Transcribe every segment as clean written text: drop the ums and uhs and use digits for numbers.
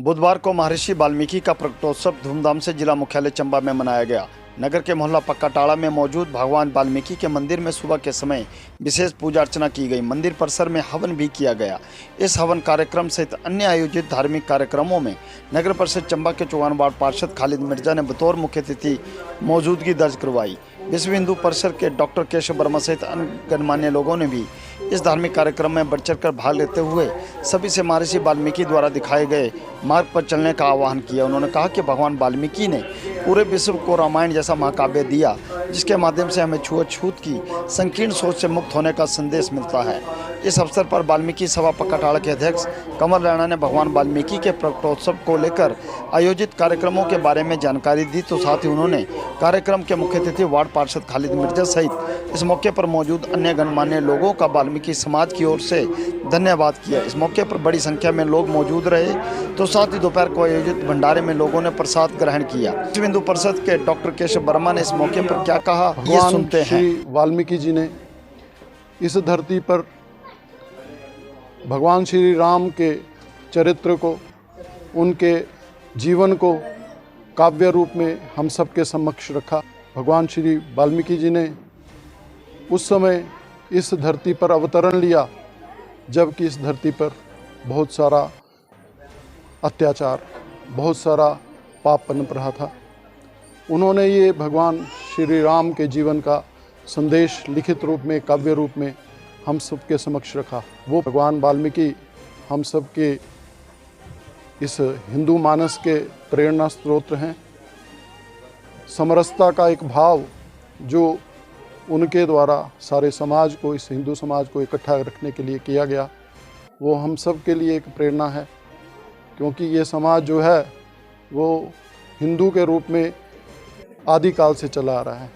बुधवार को महर्षि वाल्मीकि का प्रकटोत्सव धूमधाम से जिला मुख्यालय चंबा में मनाया गया। नगर के मोहल्ला पक्काटाड़ा में मौजूद भगवान वाल्मीकि के मंदिर में सुबह के समय विशेष पूजा अर्चना की गई। मंदिर परिसर में हवन भी किया गया। इस हवन कार्यक्रम सहित अन्य आयोजित धार्मिक कार्यक्रमों में नगर परिषद चंबा के चौहान वार्ड पार्षद खालिद मिर्जा ने बतौर मुख्य अतिथि मौजूदगी दर्ज करवाई। विश्व हिंदू परिषद के डॉक्टर केशव वर्मा सहित अन्य गणमान्य लोगों ने भी इस धार्मिक कार्यक्रम में बढ़ चढ़कर भाग लेते हुए सभी से महर्षि वाल्मीकि द्वारा दिखाए गए मार्ग पर चलने का आह्वान किया। उन्होंने कहा कि भगवान वाल्मीकि ने पूरे विश्व को रामायण जैसा महाकाव्य दिया, जिसके माध्यम से हमें छुआछूत की संकीर्ण सोच से मुक्त होने का संदेश मिलता है। इस अवसर पर वाल्मीकि सभा पक्काटाड़ा के अध्यक्ष कमल राणा ने भगवान वाल्मीकि के प्रकटोत्सव को लेकर आयोजित कार्यक्रमों के बारे में जानकारी दी, तो साथ ही उन्होंने कार्यक्रम के मुख्य अतिथि वार्ड पार्षद खालिद मिर्जा सहित इस मौके पर मौजूद अन्य गणमान्य लोगों का वाल्मीकि समाज की ओर से धन्यवाद किया। इस मौके पर बड़ी संख्या में लोग मौजूद रहे, तो साथ ही दोपहर को आयोजित भंडारे में लोगों ने प्रसाद ग्रहण किया। विश्व हिंदू परिषद के डॉक्टर केशव वर्मा ने इस मौके पर क्या कहा, ये सुनते हैं। श्री वाल्मीकि जी ने इस धरती पर भगवान श्री राम के चरित्र को, उनके जीवन को काव्य रूप में हम सबके समक्ष रखा। भगवान श्री वाल्मीकि जी ने उस समय इस धरती पर अवतरण लिया जबकि इस धरती पर बहुत सारा अत्याचार, बहुत सारा पाप पनप रहा था। उन्होंने ये भगवान श्री राम के जीवन का संदेश लिखित रूप में, काव्य रूप में हम सबके समक्ष रखा। वो भगवान वाल्मीकि हम सबके इस हिंदू मानस के प्रेरणा स्रोत हैं। समरसता का एक भाव जो उनके द्वारा सारे समाज को, इस हिंदू समाज को इकट्ठा रखने के लिए किया गया, वो हम सब के लिए एक प्रेरणा है, क्योंकि ये समाज जो है वो हिंदू के रूप में आदिकाल से चला आ रहा है।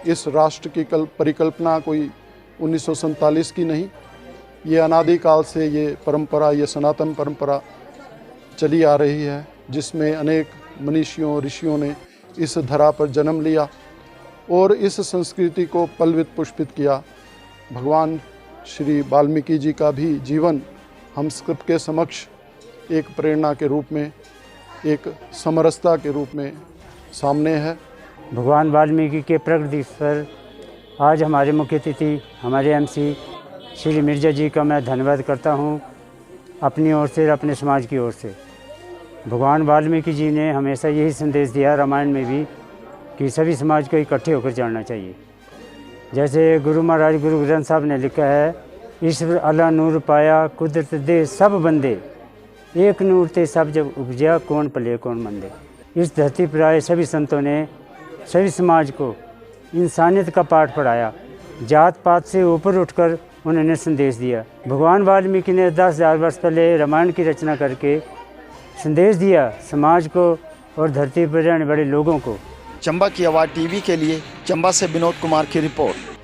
इस राष्ट्र की परिकल्पना कोई 1947 की नहीं, ये अनादिकाल से ये परंपरा, ये सनातन परंपरा चली आ रही है, जिसमें अनेक मनीषियों, ऋषियों ने इस धरा पर जन्म लिया और इस संस्कृति को पल्वित पुष्पित किया। भगवान श्री वाल्मीकि जी का भी जीवन हम सबके समक्ष एक प्रेरणा के रूप में, एक समरसता के रूप में सामने है। भगवान वाल्मीकि के प्रकट दिवस पर आज हमारे मुख्य अतिथि, हमारे एमसी श्री मिर्जा जी का मैं धन्यवाद करता हूं, अपनी ओर से, अपने समाज की ओर से। भगवान वाल्मीकि जी ने हमेशा यही संदेश दिया रामायण में भी कि सभी समाज को इकट्ठे होकर चलना चाहिए। जैसे गुरु महाराज गुरु ग्रंथ साहब ने लिखा है, ईश्वर अल्लाह नूर पाया कुदरत दे सब बंदे, एक नूर ते सब जब उपजा कौन पले कौन मंदे। इस धरती पर आए सभी संतों ने सभी समाज को इंसानियत का पाठ पढ़ाया, जात पात से ऊपर उठकर उन्होंने संदेश दिया। भगवान वाल्मीकि ने 10,000 वर्ष पहले रामायण की रचना करके संदेश दिया समाज को और धरती पर रहने वाले लोगों को। चंबा की आवाज़ टीवी के लिए चंबा से विनोद कुमार की रिपोर्ट।